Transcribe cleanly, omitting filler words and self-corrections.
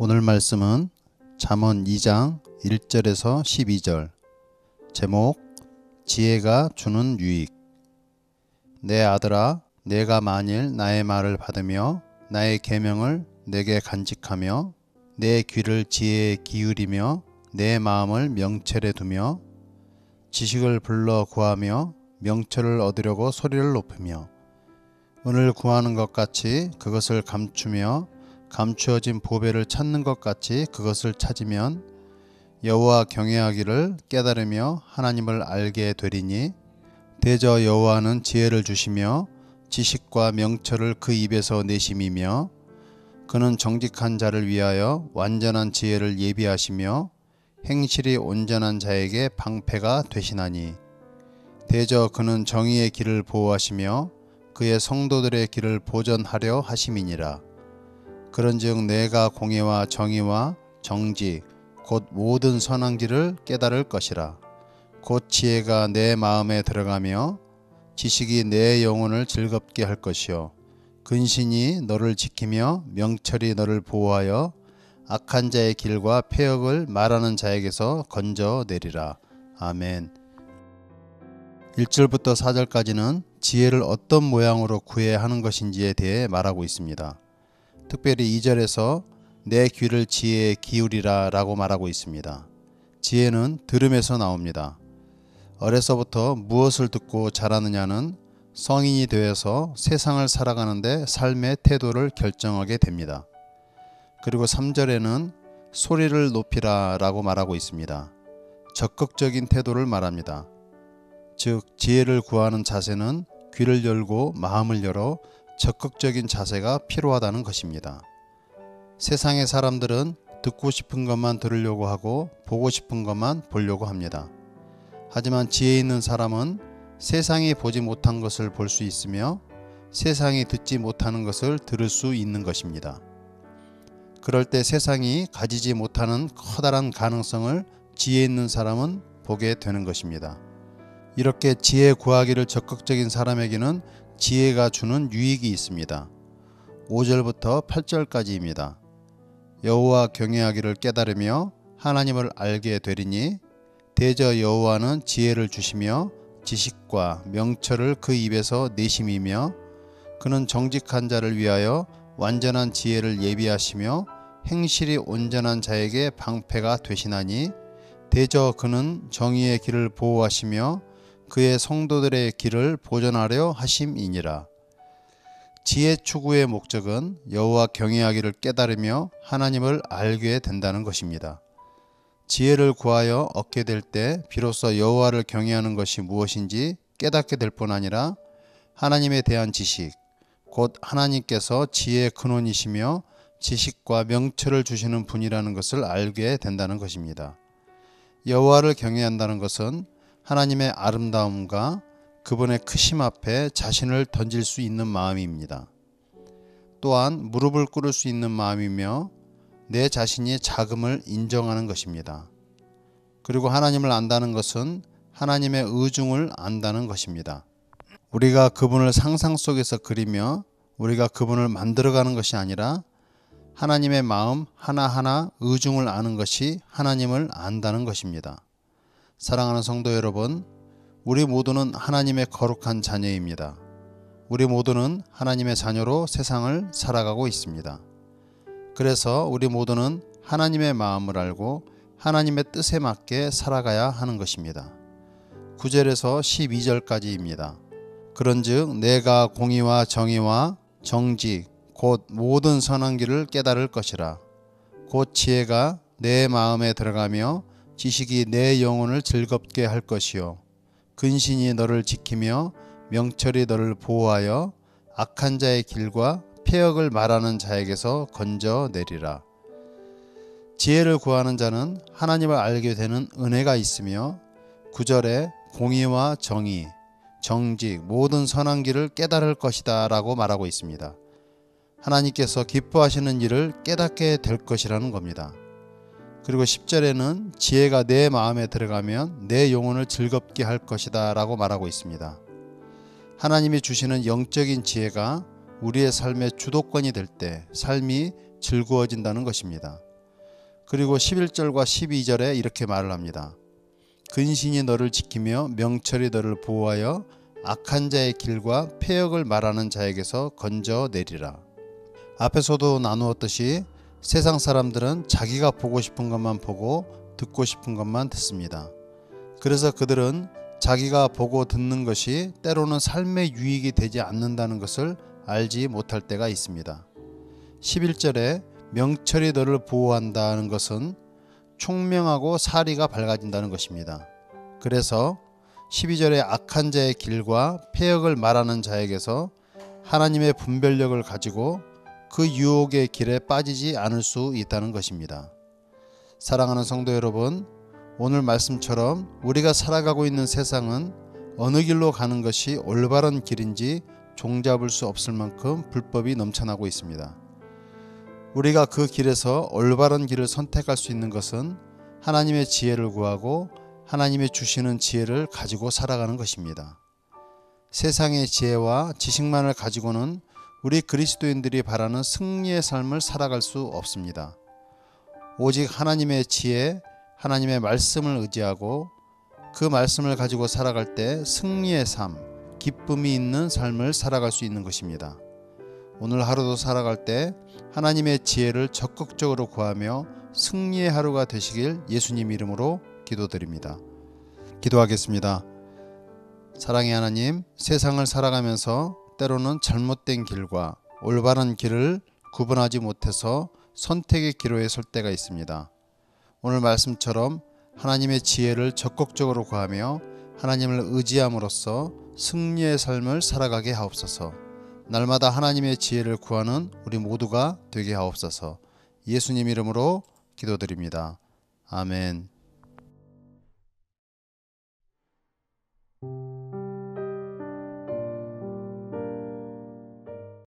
오늘 말씀은 잠언 2장 1절에서 12절. 제목 지혜가 주는 유익. 내 아들아, 내가 만일 나의 말을 받으며 나의 계명을 내게 간직하며 내 귀를 지혜에 기울이며 내 마음을 명철에 두며 지식을 불러 구하며 명철을 얻으려고 소리를 높이며 은을 구하는 것 같이 그것을 감추며 감추어진 보배를 찾는 것 같이 그것을 찾으면 여호와 경외하기를 깨달으며 하나님을 알게 되리니 대저 여호와는 지혜를 주시며 지식과 명철을 그 입에서 내심이며 그는 정직한 자를 위하여 완전한 지혜를 예비하시며 행실이 온전한 자에게 방패가 되시나니 대저 그는 정의의 길을 보호하시며 그의 성도들의 길을 보전하려 하심이니라. 그런즉 내가 공의와 정의와 정직 곧 모든 선한 길을 깨달을 것이라. 곧 지혜가 내 마음에 들어가며 지식이 내 영혼을 즐겁게 할 것이요 근신이 너를 지키며 명철이 너를 보호하여 악한 자의 길과 패역을 말하는 자에게서 건져내리라. 아멘. 1절부터 4절까지는 지혜를 어떤 모양으로 구해야 하는 것인지에 대해 말하고 있습니다. 특별히 2절에서 내 귀를 지혜에 기울이라 라고 말하고 있습니다. 지혜는 들음에서 나옵니다. 어려서부터 무엇을 듣고 자라느냐는 성인이 되어서 세상을 살아가는데 삶의 태도를 결정하게 됩니다. 그리고 3절에는 소리를 높이라 라고 말하고 있습니다. 적극적인 태도를 말합니다. 즉 지혜를 구하는 자세는 귀를 열고 마음을 열어 적극적인 자세가 필요하다는 것입니다. 세상의 사람들은 듣고 싶은 것만 들으려고 하고 보고 싶은 것만 보려고 합니다. 하지만 지혜 있는 사람은 세상이 보지 못한 것을 볼 수 있으며 세상이 듣지 못하는 것을 들을 수 있는 것입니다. 그럴 때 세상이 가지지 못하는 커다란 가능성을 지혜 있는 사람은 보게 되는 것입니다. 이렇게 지혜 구하기를 적극적인 사람에게는 지혜가 주는 유익이 있습니다. 5절부터 8절까지입니다. 여호와 경외하기를 깨달으며 하나님을 알게 되리니 대저 여호와는 지혜를 주시며 지식과 명철을 그 입에서 내심이며 그는 정직한 자를 위하여 완전한 지혜를 예비하시며 행실이 온전한 자에게 방패가 되시나니 대저 그는 정의의 길을 보호하시며 그의 성도들의 길을 보전하려 하심이니라. 지혜 추구의 목적은 여호와 경외하기를 깨달으며 하나님을 알게 된다는 것입니다. 지혜를 구하여 얻게 될 때 비로소 여호와를 경외하는 것이 무엇인지 깨닫게 될 뿐 아니라 하나님에 대한 지식, 곧 하나님께서 지혜의 근원이시며 지식과 명철을 주시는 분이라는 것을 알게 된다는 것입니다. 여호와를 경외한다는 것은 하나님의 아름다움과 그분의 크심 앞에 자신을 던질 수 있는 마음입니다. 또한 무릎을 꿇을 수 있는 마음이며 내 자신이 작음을 인정하는 것입니다. 그리고 하나님을 안다는 것은 하나님의 의중을 안다는 것입니다. 우리가 그분을 상상 속에서 그리며 우리가 그분을 만들어가는 것이 아니라 하나님의 마음 하나하나 의중을 아는 것이 하나님을 안다는 것입니다. 사랑하는 성도 여러분, 우리 모두는 하나님의 거룩한 자녀입니다. 우리 모두는 하나님의 자녀로 세상을 살아가고 있습니다. 그래서 우리 모두는 하나님의 마음을 알고 하나님의 뜻에 맞게 살아가야 하는 것입니다. 9절에서 12절까지입니다. 그런즉 내가 공의와 정의와 정직 곧 모든 선한 길을 깨달을 것이라. 곧 지혜가 내 마음에 들어가며 지식이 내 영혼을 즐겁게 할 것이요 근신이 너를 지키며 명철이 너를 보호하여 악한 자의 길과 패역을 말하는 자에게서 건져내리라. 지혜를 구하는 자는 하나님을 알게 되는 은혜가 있으며 9절에 공의와 정의, 정직, 모든 선한 길을 깨달을 것이다 라고 말하고 있습니다. 하나님께서 기뻐하시는 일을 깨닫게 될 것이라는 겁니다. 그리고 10절에는 지혜가 내 마음에 들어가면 내 영혼을 즐겁게 할 것이다 라고 말하고 있습니다. 하나님이 주시는 영적인 지혜가 우리의 삶의 주도권이 될 때 삶이 즐거워진다는 것입니다. 그리고 11절과 12절에 이렇게 말을 합니다. 근신이 너를 지키며 명철이 너를 보호하여 악한 자의 길과 패역을 말하는 자에게서 건져내리라. 앞에서도 나누었듯이 세상 사람들은 자기가 보고 싶은 것만 보고 듣고 싶은 것만 듣습니다. 그래서 그들은 자기가 보고 듣는 것이 때로는 삶의 유익이 되지 않는다는 것을 알지 못할 때가 있습니다. 11절에 명철이 너를 보호한다는 것은 총명하고 사리가 밝아진다는 것입니다. 그래서 12절에 악한 자의 길과 패역을 말하는 자에게서 하나님의 분별력을 가지고 그 유혹의 길에 빠지지 않을 수 있다는 것입니다. 사랑하는 성도 여러분, 오늘 말씀처럼 우리가 살아가고 있는 세상은 어느 길로 가는 것이 올바른 길인지 종잡을 수 없을 만큼 불법이 넘쳐나고 있습니다. 우리가 그 길에서 올바른 길을 선택할 수 있는 것은 하나님의 지혜를 구하고 하나님의 주시는 지혜를 가지고 살아가는 것입니다. 세상의 지혜와 지식만을 가지고는 우리 그리스도인들이 바라는 승리의 삶을 살아갈 수 없습니다. 오직 하나님의 지혜, 하나님의 말씀을 의지하고 그 말씀을 가지고 살아갈 때 승리의 삶, 기쁨이 있는 삶을 살아갈 수 있는 것입니다. 오늘 하루도 살아갈 때 하나님의 지혜를 적극적으로 구하며 승리의 하루가 되시길 예수님 이름으로 기도드립니다. 기도하겠습니다. 사랑의 하나님, 세상을 살아가면서 때로는 잘못된 길과 올바른 길을 구분하지 못해서 선택의 기로에 설 때가 있습니다. 오늘 말씀처럼 하나님의 지혜를 적극적으로 구하며 하나님을 의지함으로써 승리의 삶을 살아가게 하옵소서. 날마다 하나님의 지혜를 구하는 우리 모두가 되게 하옵소서. 예수님 이름으로 기도드립니다. 아멘.